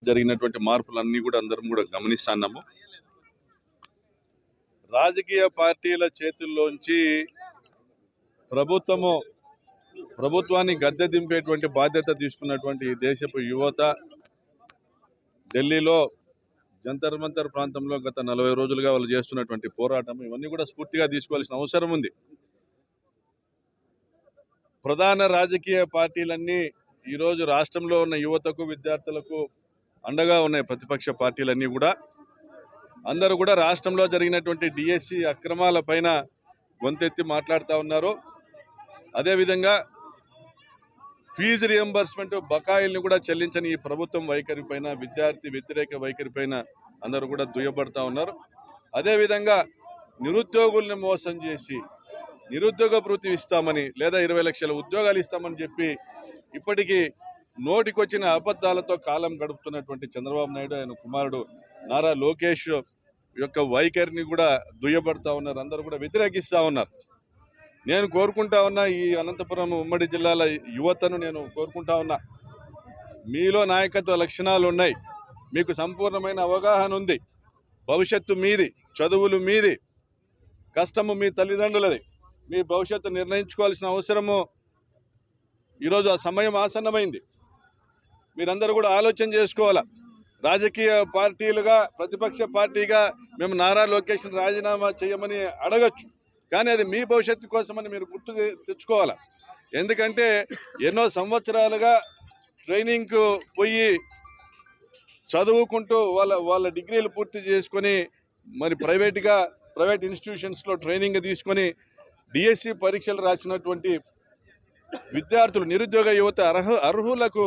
జరిగినటువంటి మార్పులన్నీ కూడా అందరం కూడా గమనిస్తున్నాము. రాజకీయ పార్టీల చేతుల్లోంచి ప్రభుత్వాన్ని గద్దె దింపేటువంటి బాధ్యత తీసుకున్నటువంటి ఈ దేశపు యువత ఢిల్లీలో జంతర్ మంతర్ ప్రాంతంలో గత 40 రోజులుగా వాళ్ళు చేస్తున్నటువంటి పోరాటం ఇవన్నీ కూడా స్ఫూర్తిగా తీసుకోవాల్సిన అవసరం ఉంది. ప్రధాన రాజకీయ పార్టీలన్నీ ఈరోజు రాష్ట్రంలో ఉన్న యువతకు విద్యార్థులకు అండగా ఉన్నాయి. ప్రతిపక్ష పార్టీలన్నీ కూడా అందరూ కూడా రాష్ట్రంలో జరిగినటువంటి డిఎస్సి అక్రమాల పైన గొంతెత్తి మాట్లాడుతూ ఉన్నారు. అదేవిధంగా ఫీజు రియంబర్స్మెంట్ బకాయిల్ని కూడా చెల్లించని ఈ ప్రభుత్వం వైఖరి పైన, విద్యార్థి వ్యతిరేక వైఖరి పైన అందరూ కూడా దుయ్యబడతా ఉన్నారు. అదేవిధంగా నిరుద్యోగుల్ని మోసం చేసి నిరుద్యోగ భృతి ఇస్తామని లేదా 20 లక్షల ఉద్యోగాలు ఇస్తామని చెప్పి ఇప్పటికీ నోటికొచ్చిన అబద్ధాలతో కాలం గడుపుతున్నటువంటి చంద్రబాబు నాయుడు ఆయన కుమారుడు నారా లోకేష్ యొక్క వైఖరిని కూడా దుయ్యబడతా ఉన్నారు. అందరూ కూడా వ్యతిరేకిస్తూ ఉన్నారు. నేను కోరుకుంటా ఉన్నా, ఈ అనంతపురం ఉమ్మడి జిల్లాల యువతను నేను కోరుకుంటా ఉన్నా, మీలో నాయకత్వ లక్షణాలు ఉన్నాయి, మీకు సంపూర్ణమైన అవగాహన ఉంది, భవిష్యత్తు మీది, చదువులు మీది, కష్టము మీ తల్లిదండ్రులది, మీ భవిష్యత్తు నిర్ణయించుకోవాల్సిన అవసరము ఈరోజు ఆ సమయం ఆసన్నమైంది. మీరందరూ కూడా ఆలోచన చేసుకోవాలా. రాజకీయ పార్టీలుగా ప్రతిపక్ష పార్టీగా మేము నారా లోకేష్ని రాజీనామా చేయమని అడగచ్చు, కానీ అది మీ భవిష్యత్తు కోసమని మీరు గుర్తు తెచ్చుకోవాలా. ఎందుకంటే ఎన్నో సంవత్సరాలుగా ట్రైనింగ్కు పోయి చదువుకుంటూ వాళ్ళ డిగ్రీలు పూర్తి చేసుకొని మరి ప్రైవేట్ ఇన్స్టిట్యూషన్స్లో ట్రైనింగ్ తీసుకొని డిఎస్సి పరీక్షలు రాసినటువంటి విద్యార్థులు, నిరుద్యోగ యువత అర్హులకు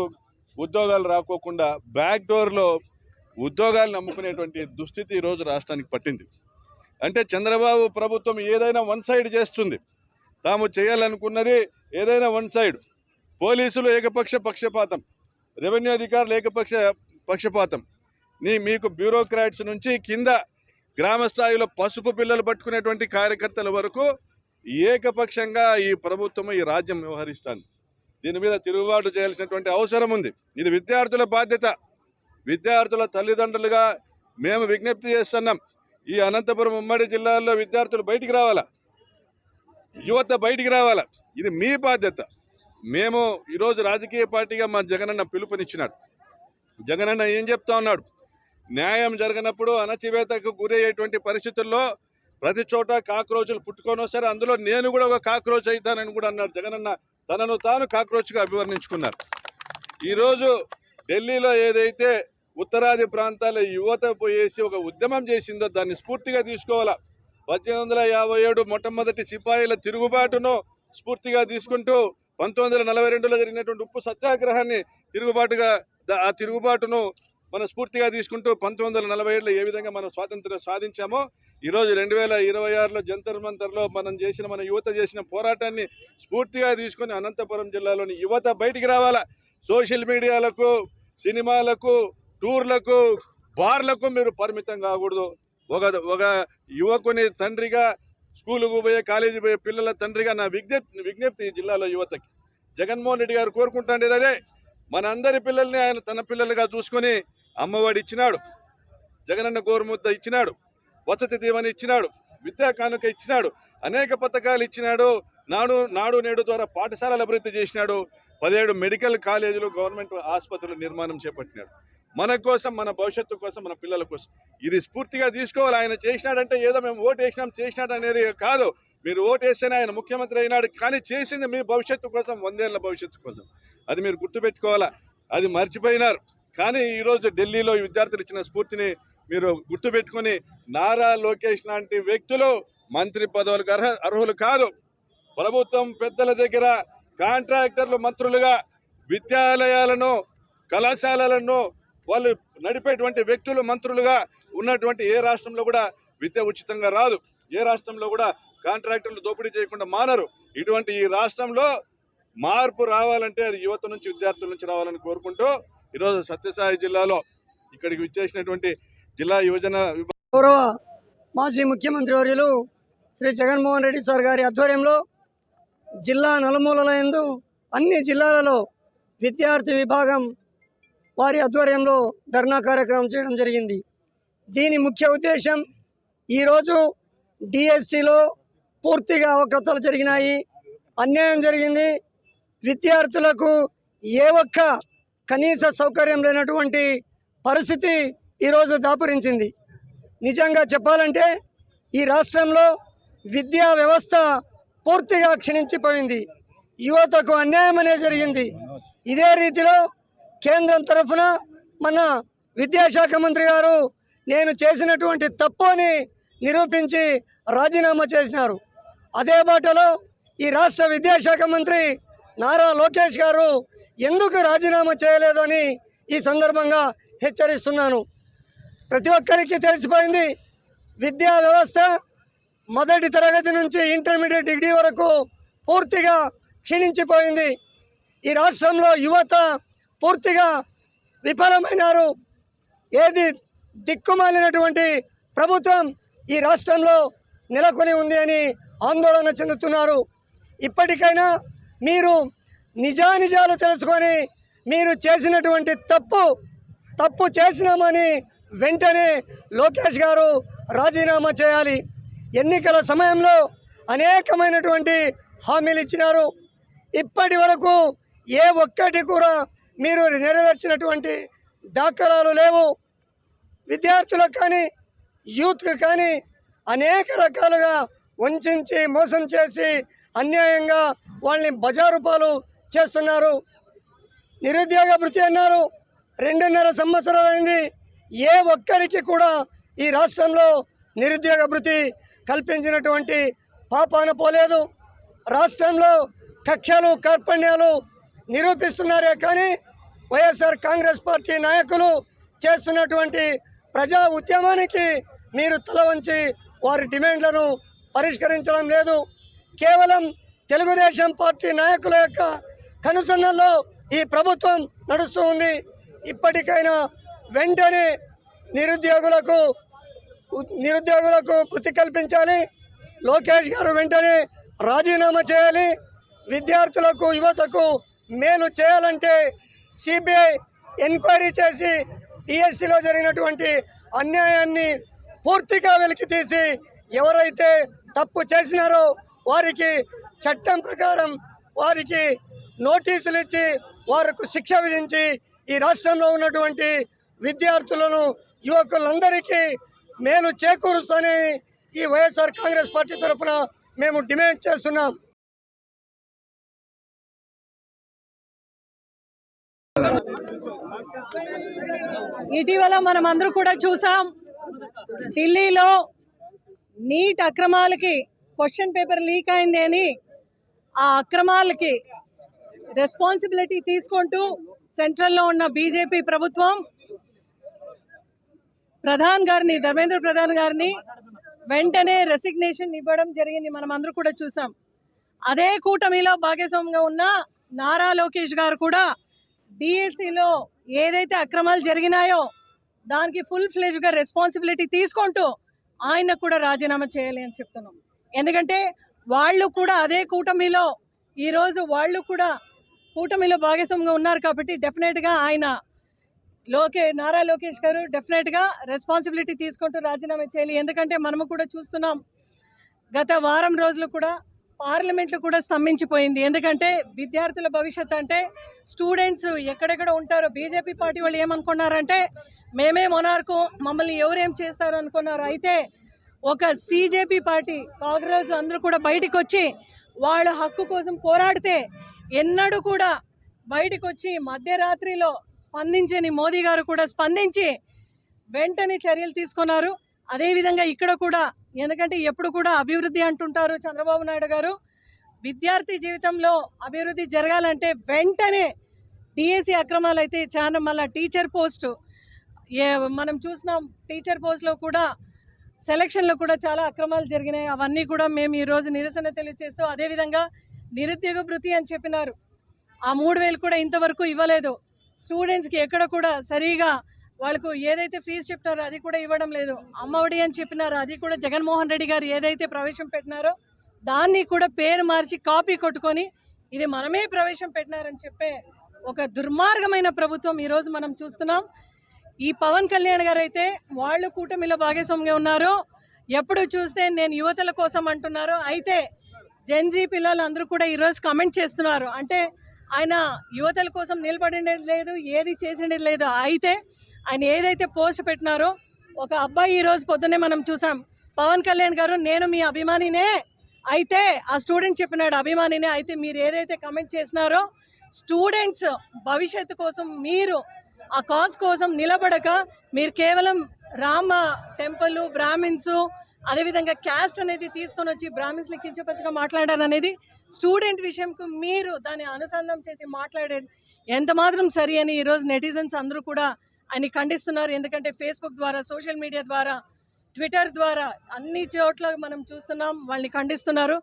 ఉద్యోగాలు రాకోకుండా బ్యాక్ డోర్లో ఉద్యోగాలు నమ్ముకునేటువంటి దుస్థితి ఈరోజు రాష్ట్రానికి పట్టింది. అంటే చంద్రబాబు ప్రభుత్వం ఏదైనా వన్ సైడ్ చేస్తుంది. తాము చేయాలనుకున్నది ఏదైనా వన్ సైడ్. పోలీసులు ఏకపక్ష పక్షపాతం, రెవెన్యూ అధికారులు ఏకపక్ష పక్షపాతం, మీకు బ్యూరోక్రాట్స్ నుంచి కింద గ్రామ స్థాయిలో పసుపు పిల్లలు పట్టుకునేటువంటి కార్యకర్తల వరకు ఏకపక్షంగా ఈ ప్రభుత్వం, ఈ రాజ్యం వ్యవహరిస్తుంది. దీని మీద తిరుగుబాటు చేయాల్సినటువంటి అవసరం ఉంది. ఇది విద్యార్థుల బాధ్యత. విద్యార్థుల తల్లిదండ్రులుగా మేము విజ్ఞప్తి చేస్తున్నాం. ఈ అనంతపురం ఉమ్మడి జిల్లాల్లో విద్యార్థులు బయటికి రావాలా, యువత బయటికి రావాలా. ఇది మీ బాధ్యత. మేము ఈరోజు రాజకీయ పార్టీగా మా జగనన్న పిలుపునిచ్చినాడు. జగనన్న ఏం చెప్తా ఉన్నాడు? న్యాయం జరగనప్పుడు అణచివేతకు గురయ్యేటువంటి పరిస్థితుల్లో ప్రతి చోట కాక్రోచులు పుట్టుకొని వస్తారు. అందులో నేను కూడా ఒక కాక్రోచ్ అవుతానని కూడా అన్నారు. జగనన్న తనను తాను కాక్రోచ్గా అభివర్ణించుకున్నారు. ఈరోజు ఢిల్లీలో ఏదైతే ఉత్తరాది ప్రాంతాల యువత పోయేసి ఒక ఉద్యమం చేసిందో దాన్ని స్ఫూర్తిగా తీసుకోవాలా. 1857 మొట్టమొదటి సిపాయిల తిరుగుబాటును స్ఫూర్తిగా తీసుకుంటూ 1942లో జరిగినటువంటి ఉప్పు సత్యాగ్రహాన్ని ఆ తిరుగుబాటును మనం స్ఫూర్తిగా తీసుకుంటూ 1947లో ఏ విధంగా మనం స్వాతంత్రం సాధించామో ఈరోజు 2026లో జంతర్ మంతర్లో మన యువత చేసిన పోరాటాన్ని స్ఫూర్తిగా తీసుకొని అనంతపురం జిల్లాలోని యువత బయటికి రావాలా. సోషల్ మీడియాలకు, సినిమాలకు, టూర్లకు, బార్లకు మీరు పరిమితం కాకూడదు. ఒక యువకుని తండ్రిగా, స్కూలుకు పోయే, కాలేజీ పోయే పిల్లల తండ్రిగా నా విజ్ఞప్తి ఈ జిల్లాలో యువతకి. జగన్మోహన్ రెడ్డి గారు కోరుకుంటాండేది అదే. మన అందరి పిల్లల్ని ఆయన తన పిల్లలుగా చూసుకొని అమ్మఒడి ఇచ్చినాడు, జగనన్న గోరుముద్ద ఇచ్చినాడు, వసతి దీవెన ఇచ్చినాడు, విద్యా కానుక ఇచ్చినాడు, అనేక పథకాలు ఇచ్చినాడు. నాడు నేడు ద్వారా పాఠశాలలు అభివృద్ధి చేసినాడు. 17 మెడికల్ కాలేజీలు, గవర్నమెంట్ ఆసుపత్రుల నిర్మాణం చేపట్టినాడు. మన కోసం, మన భవిష్యత్తు కోసం, మన పిల్లల కోసం. ఇది స్ఫూర్తిగా తీసుకోవాలి. ఆయన చేసినాడంటే ఏదో మేము ఓటు చేసినాడు అనేది కాదు. మీరు ఓటు వేస్తేనే ఆయన ముఖ్యమంత్రి అయినాడు, కానీ చేసింది మీ భవిష్యత్తు కోసం, 100 ఏళ్ల భవిష్యత్తు కోసం. అది మీరు గుర్తుపెట్టుకోవాలా. అది మర్చిపోయినారు. కానీ ఈరోజు ఢిల్లీలో విద్యార్థులు ఇచ్చిన స్ఫూర్తిని మీరు గుర్తుపెట్టుకొని నారా లోకేష్ లాంటి వ్యక్తులు మంత్రి పదవులకు అర్హులు కాదు. ప్రభుత్వం పెద్దల దగ్గర కాంట్రాక్టర్లు మంత్రులుగా విద్యాలయాలను, కళాశాలలను వాళ్ళు నడిపేటువంటి వ్యక్తులు మంత్రులుగా ఉన్నటువంటి ఏ రాష్ట్రంలో కూడా విద్య ఉచితంగా రాదు. ఏ రాష్ట్రంలో కూడా కాంట్రాక్టర్లు దోపిడీ చేయకుండా మానరు. ఇటువంటి ఈ రాష్ట్రంలో మార్పు రావాలంటే అది యువత నుంచి, విద్యార్థుల నుంచి రావాలని కోరుకుంటూ ఈరోజు సత్యసాయి జిల్లాలో ఇక్కడికి విచ్చేసినటువంటి జిల్లా యువజన గౌరవ మాజీ ముఖ్యమంత్రి వర్యులు శ్రీ జగన్మోహన్ రెడ్డి సార్ గారి ఆధ్వర్యంలో జిల్లా నలుమూలల యందు అన్ని జిల్లాలలో విద్యార్థి విభాగం వారి ఆధ్వర్యంలో ధర్నా కార్యక్రమం చేయడం జరిగింది. దీని ముఖ్య ఉద్దేశం ఈరోజు డిఎస్సిలో పూర్తిగా అవకతవకలు జరిగినాయి, అన్యాయం జరిగింది. విద్యార్థులకు ఏ ఒక్క కనీస సౌకర్యం లేనటువంటి పరిస్థితి ఈరోజు దాపురించింది. నిజంగా చెప్పాలంటే ఈ రాష్ట్రంలో విద్యా వ్యవస్థ పూర్తిగా క్షీణించిపోయింది. యువతకు అన్యాయం అనేది జరిగింది. ఇదే రీతిలో కేంద్రం తరఫున మన విద్యాశాఖ మంత్రి గారు నేను చేసినటువంటి తప్పు అని నిరూపించి రాజీనామా చేసినారు. అదే బాటలో ఈ రాష్ట్ర విద్యాశాఖ మంత్రి నారా లోకేష్ గారు ఎందుకు రాజీనామా చేయలేదని ఈ సందర్భంగా హెచ్చరిస్తున్నాను. ప్రతి ఒక్కరికి తెలిసిపోయింది, విద్యా వ్యవస్థ మొదటి తరగతి నుంచి ఇంటర్మీడియట్ డిగ్రీ వరకు పూర్తిగా క్షీణించిపోయింది. ఈ రాష్ట్రంలో యువత పూర్తిగా విఫలమైనారు. ఏది దిక్కుమాలినటువంటి ప్రభుత్వం ఈ రాష్ట్రంలో నెలకొని ఉంది అని ఆందోళన చెందుతున్నారు. ఇప్పటికైనా మీరు నిజానిజాలు తెలుసుకొని మీరు చేసినటువంటి తప్పు చేసినామని వెంటనే లోకేష్ గారు రాజీనామా చేయాలి. ఎన్నికల సమయంలో అనేకమైనటువంటి హామీలు ఇచ్చినారు. ఇప్పటి వరకు ఏ ఒక్కటి కూడా మీరు నెరవేర్చినటువంటి దాఖలాలు లేవు. విద్యార్థులకు కానీ యూత్కి కానీ అనేక రకాలుగా వంచి మోసం చేసి అన్యాయంగా వాళ్ళని బజారు పాలు చేస్తున్నారు. నిరుద్యోగ భృతి అన్నారు, 2.5 సంవత్సరాలైంది. ఏ ఒక్కరికి కూడా ఈ రాష్ట్రంలో నిరుద్యోగ భృతి కల్పించినటువంటి పాపాన పోలేదు. రాష్ట్రంలో కక్షలు కార్పణ్యాలు నిరూపిస్తున్నారే కానీ వైఎస్ఆర్ కాంగ్రెస్ పార్టీ నాయకులు చేస్తున్నటువంటి ప్రజా ఉద్యమానికి మీరు తల వంచి వారి డిమాండ్లను పరిష్కరించడం లేదు. కేవలం తెలుగుదేశం పార్టీ నాయకుల యొక్క కనుసన్నల్లో ఈ ప్రభుత్వం నడుస్తూ ఉంది. ఇప్పటికైనా వెంటనే నిరుద్యోగులకు వృత్తి కల్పించాలి. లోకేష్ గారు వెంటనే రాజీనామా చేయాలి. విద్యార్థులకు యువతకు మేలు చేయాలంటే సిబిఐ ఎంక్వైరీ చేసి డిఎస్సిలో జరిగినటువంటి అన్యాయాన్ని పూర్తిగా వెలికితీసి ఎవరైతే తప్పు చేసినారో వారికి చట్టం ప్రకారం వారికి నోటీసులు ఇచ్చి వారికి శిక్ష విధించి ఈ రాష్ట్రంలో ఉన్నటువంటి విద్యార్థులను యువకులందరికీ మేలు చేకూరుస్తానని ఈ వైఎస్ఆర్ కాంగ్రెస్ పార్టీ తరఫున మేము డిమాండ్ చేస్తున్నాం. ఇటీవల మనం అందరూ కూడా చూసాం, ఢిల్లీలో నీట్ అక్రమాలకి క్వశ్చన్ పేపర్ లీక్ అయింది అని ఆ అక్రమాలకి రెస్పాన్సిబిలిటీ తీసుకుంటూ సెంట్రల్లో ఉన్న బీజేపీ ప్రభుత్వం ధర్మేంద్ర ప్రధాన్ గారిని వెంటనే రెసిగ్నేషన్ ఇవ్వడం జరిగింది. మనం అందరూ కూడా చూసాం. అదే కూటమిలో భాగస్వామ్యంగా ఉన్న నారా లోకేష్ గారు కూడా డిఎస్సిలో ఏదైతే అక్రమాలు జరిగినాయో దానికి ఫుల్ ఫ్లెజ్గా రెస్పాన్సిబిలిటీ తీసుకుంటూ ఆయన కూడా రాజీనామా చేయాలి అని చెప్తున్నాం. ఎందుకంటే వాళ్ళు కూడా అదే కూటమిలో ఈరోజు వాళ్ళు కూడా కూటమిలో భాగస్వామ్యంగా ఉన్నారు కాబట్టి డెఫినెట్గా ఆయన నారా లోకేష్ గారు డెఫినెట్గా రెస్పాన్సిబిలిటీ తీసుకుంటూ రాజీనామా చేయాలి. ఎందుకంటే మనము కూడా చూస్తున్నాం, గత వారం రోజులు కూడా పార్లమెంట్లో కూడా స్తంభించిపోయింది. ఎందుకంటే విద్యార్థుల భవిష్యత్తు అంటే స్టూడెంట్స్ ఎక్కడెక్కడ ఉంటారో బీజేపీ పార్టీ వాళ్ళు ఏమనుకున్నారంటే మేమే మొనార్కు, మమ్మల్ని ఎవరేం చేస్తారు అనుకున్నారు. అయితే ఒక సిజేపీ పార్టీ కాంగ్రెస్ అందరూ కూడా బయటకు వచ్చి వాళ్ళ హక్కు కోసం పోరాడితే ఎన్నడూ కూడా బయటకు వచ్చి మధ్యరాత్రిలో స్పందించని మోదీ గారు కూడా స్పందించి వెంటనే చర్యలు తీసుకున్నారు. అదేవిధంగా ఇక్కడ కూడా, ఎందుకంటే ఎప్పుడు కూడా అభివృద్ధి అంటుంటారు చంద్రబాబు నాయుడు గారు, విద్యార్థి జీవితంలో అభివృద్ధి జరగాలంటే వెంటనే డిఎస్సి అక్రమాలు అయితే చాలా, మళ్ళీ టీచర్ పోస్టు మనం చూసినాం, టీచర్ పోస్టులో కూడా సెలక్షన్లో కూడా చాలా అక్రమాలు జరిగినాయి. అవన్నీ కూడా మేము ఈరోజు నిరసన తెలియజేస్తూ, అదేవిధంగా నిరుద్యోగ భృతి అని చెప్పినారు, ఆ 3,000 కూడా ఇంతవరకు ఇవ్వలేదు. స్టూడెంట్స్కి ఎక్కడ కూడా సరిగా వాళ్ళకు ఏదైతే ఫీజు చెప్తారో అది కూడా ఇవ్వడం లేదు. అమ్మఒడి అని చెప్పినారు, అది కూడా జగన్మోహన్ రెడ్డి గారు ఏదైతే ప్రవేశం పెట్టినారో దాన్ని కూడా పేరు మార్చి కాపీ కొట్టుకొని ఇది మనమే ప్రవేశం పెట్టినారని చెప్పే ఒక దుర్మార్గమైన ప్రభుత్వం ఈరోజు మనం చూస్తున్నాం. ఈ పవన్ కళ్యాణ్ గారు అయితే వాళ్ళు కూటమిలో భాగస్వామ్యంగా ఉన్నారు. ఎప్పుడు చూస్తే నేను యువతల కోసం అంటున్నారు. అయితే జెన్జీ పిల్లలు అందరూ కూడా ఈరోజు కమెంట్ చేస్తున్నారు. అంటే ఆయన యువతల కోసం నిలబడిండేది లేదు, ఏది చేసిండేది లేదు. అయితే ఆయన ఏదైతే పోస్ట్ పెట్టినారో ఒక అబ్బాయి ఈరోజు పొద్దున్నే మనం చూసాం, పవన్ కళ్యాణ్ గారు నేను మీ అభిమానినే, అయితే ఆ స్టూడెంట్ చెప్పినాడు అభిమానినే, అయితే మీరు ఏదైతే కమెంట్ చేసినారో స్టూడెంట్స్ భవిష్యత్తు కోసం మీరు ఆ కాజ్ కోసం నిలబడక మీరు కేవలం రామ టెంపుల్ బ్రాహ్మిన్స్ అదేవిధంగా క్యాస్ట్ అనేది తీసుకొని వచ్చి బ్రాహ్మిన్స్ని కించపరచగా మాట్లాడారు అనేది స్టూడెంట్ విషయంకు మీరు దాన్ని అనుసంధానం చేసి మాట్లాడేది ఎంత మాత్రం సరి అని ఈరోజు నెటిజన్స్ అందరూ కూడా ఆయన ఖండిస్తున్నారు. ఎందుకంటే ఫేస్బుక్ ద్వారా, సోషల్ మీడియా ద్వారా, ట్విట్టర్ ద్వారా అన్ని చోట్ల మనం చూస్తున్నాం వాళ్ళని ఖండిస్తున్నారు.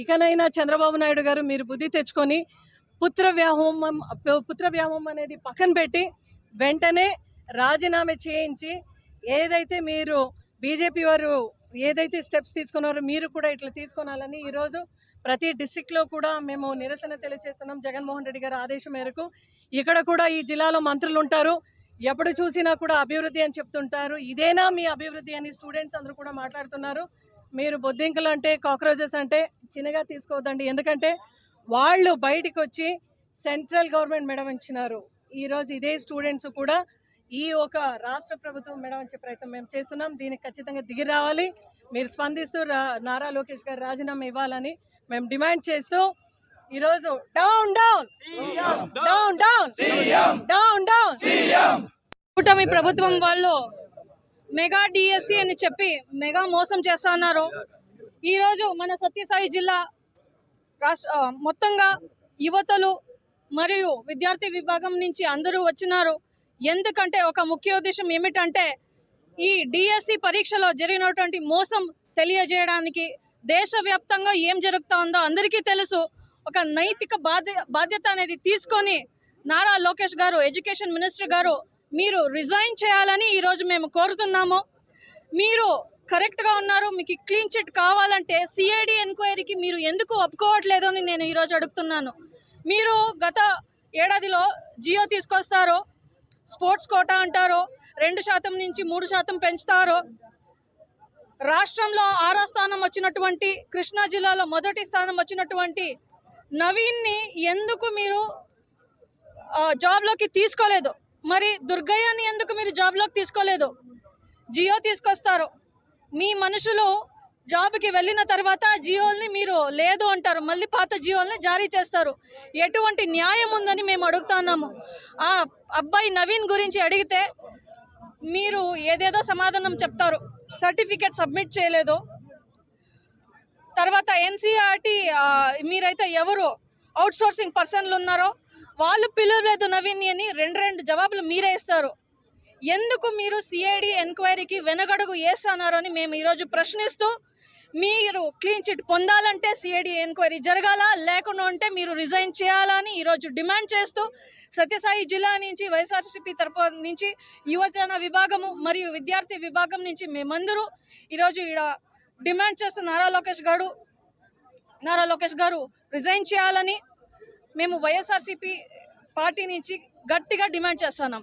ఇకనైనా చంద్రబాబు నాయుడు గారు మీరు బుద్ధి తెచ్చుకొని పుత్ర వ్యామోహం అనేది పక్కన పెట్టి వెంటనే రాజీనామా చేయించి ఏదైతే మీరు బీజేపీ వారు ఏదైతే స్టెప్స్ తీసుకున్నారో మీరు కూడా ఇట్లా తీసుకోవాలని ఈరోజు ప్రతి డిస్ట్రిక్ట్లో కూడా మేము నిరసన తెలియజేస్తున్నాం. జగన్మోహన్ రెడ్డి గారి ఆదేశం మేరకు ఇక్కడ కూడా ఈ జిల్లాలో మంత్రులు ఉంటారు, ఎప్పుడు చూసినా కూడా అభివృద్ధి అని చెప్తుంటారు. ఇదేనా మీ అభివృద్ధి అని స్టూడెంట్స్ అందరూ కూడా మాట్లాడుతున్నారు. మీరు బొద్దింకలు అంటే కాక్రోచెస్ అంటే చిన్నగా తీసుకోవద్దండి. ఎందుకంటే వాళ్ళు బయటికి వచ్చి సెంట్రల్ గవర్నమెంట్ మెడ వంచినారు. ఈరోజు ఇదే స్టూడెంట్స్ కూడా ఈ ఒక రాష్ట్ర ప్రభుత్వం మెడ వంచే ప్రయత్నం మేము చేస్తున్నాం. దీనికి ఖచ్చితంగా దిగి రావాలి. మీరు స్పందిస్తూ నారా లోకేష్ గారు రాజీనామా ఇవ్వాలని మేము డిమాండ్ చేస్తూ ఈరోజు down down down down down down కూటమి ప్రభుత్వం వాళ్ళు మెగా డిఎస్సి అని చెప్పి మెగా మోసం చేస్తా ఉన్నారు. ఈరోజు మన సత్యసాయి జిల్లా మొత్తంగా యువతలు మరియు విద్యార్థి విభాగం నుంచి అందరూ వచ్చినారు. ఎందుకంటే ఒక ముఖ్య ఉద్దేశం ఏమిటంటే ఈ డిఎస్సి పరీక్షలో జరిగినటువంటి మోసం తెలియజేయడానికి, దేశవ్యాప్తంగా ఏం జరుగుతూ ఉందో అందరికీ తెలుసు. ఒక నైతిక బాధ్యత అనేది తీసుకొని నారా లోకేష్ గారు, ఎడ్యుకేషన్ మినిస్టర్ గారు మీరు రిజైన్ చేయాలని ఈరోజు మేము కోరుతున్నాము. మీరు కరెక్ట్గా ఉన్నారు, మీకు క్లీన్ చిట్ కావాలంటే సిఐడి ఎంక్వైరీకి మీరు ఎందుకు ఒప్పుకోవట్లేదు అని నేను ఈరోజు అడుగుతున్నాను. మీరు గత ఏడాదిలో జియో తీసుకొస్తారు, స్పోర్ట్స్ కోటా అంటారు, 2% నుంచి 3% పెంచుతారు. రాష్ట్రంలో 6వ స్థానం వచ్చినటువంటి, కృష్ణా జిల్లాలో మొదటి స్థానం వచ్చినటువంటి నవీన్ని ఎందుకు మీరు జాబ్లోకి తీసుకోలేదు? మరి దుర్గయ్యని ఎందుకు మీరు జాబ్లోకి తీసుకోలేదు? జియో తీసుకొస్తారు, మీ మనుషులు జాబ్కి వెళ్ళిన తర్వాత జియోల్ని మీరు లేదు అంటారు, మళ్ళీ పాత జియోల్ని జారీ చేస్తారు. ఎటువంటి న్యాయం ఉందని మేము అడుగుతున్నాము. ఆ అబ్బాయి నవీన్ గురించి అడిగితే మీరు ఏదేదో సమాధానం చెప్తారు, సర్టిఫికేట్ సబ్మిట్ చేయలేదు. తర్వాత ఎన్సీఆర్టీ మీరైతే ఎవరు అవుట్సోర్సింగ్ పర్సన్లు ఉన్నారో వాళ్ళు పిలవలేదు నవీన్ అని రెండు జవాబులు మీరే ఇస్తారు. ఎందుకు మీరు సిఐడి ఎంక్వైరీకి వెనగడుగు వేస్తున్నారు అని మేము ఈరోజు ప్రశ్నిస్తూ, మీరు క్లీన్ చిట్ పొందాలంటే సిఐడి ఎంక్వైరీ జరగాల, లేకుండా ఉంటే మీరు రిజైన్ చేయాలని ఈరోజు డిమాండ్ చేస్తూ సత్యసాయి జిల్లా నుంచి వైఎస్ఆర్సీపీ తరపు నుంచి యువజన విభాగము మరియు విద్యార్థి విభాగం నుంచి మేమందరూ ఈరోజు ఇక్కడ డిమాండ్ చేస్తూ నారా లోకేష్ గారు రిజైన్ చేయాలని మేము వైఎస్ఆర్సీపీ పార్టీ నుంచి గట్టిగా డిమాండ్ చేస్తున్నాం.